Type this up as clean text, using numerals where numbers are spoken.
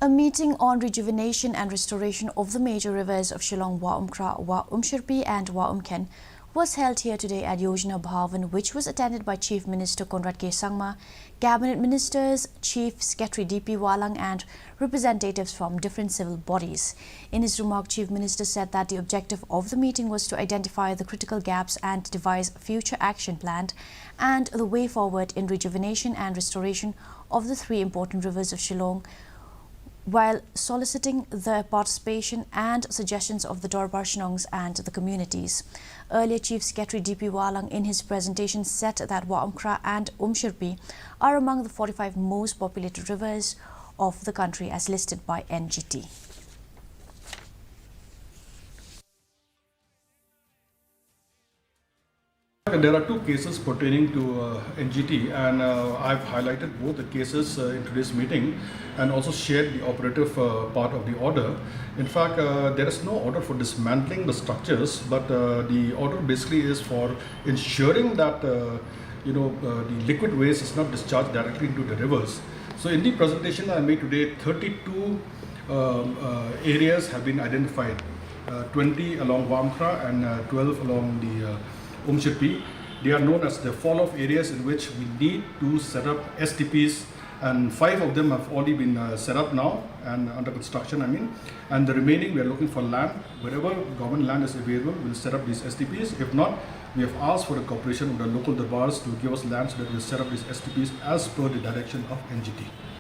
A meeting on rejuvenation and restoration of the major rivers of Shillong, Wa Umshirpi and Wa Umken was held here today at Yojana Bhavan, which was attended by Chief Minister Conrad K. Sangma, Cabinet Ministers, Chief Secretary D.P. Walang and representatives from different civil bodies. In his remark, Chief Minister said that the objective of the meeting was to identify the critical gaps and devise a future action plan and the way forward in rejuvenation and restoration of the three important rivers of Shillong, while soliciting the participation and suggestions of the Dorbarshnongs and the communities. Earlier, Chief Secretary D.P. Walang in his presentation said that Wa Umkra and Umshirpi are among the 45 most populated rivers of the country as listed by NGT. There are two cases pertaining to NGT, and I've highlighted both the cases in today's meeting and also shared the operative part of the order. In fact, there is no order for dismantling the structures, but the order basically is for ensuring that the liquid waste is not discharged directly into the rivers. So in the presentation I made today, 32 areas have been identified, 20 along Wamkra and 12 along the Umshirpi. They are known as the fall-off areas in which we need to set up STPs, and 5 of them have already been set up now and under construction, and the remaining we are looking for land. Wherever government land is available, we'll set up these STPs. If not, we have asked for the cooperation of the local Darbars to give us land so that we'll set up these STPs as per the direction of NGT.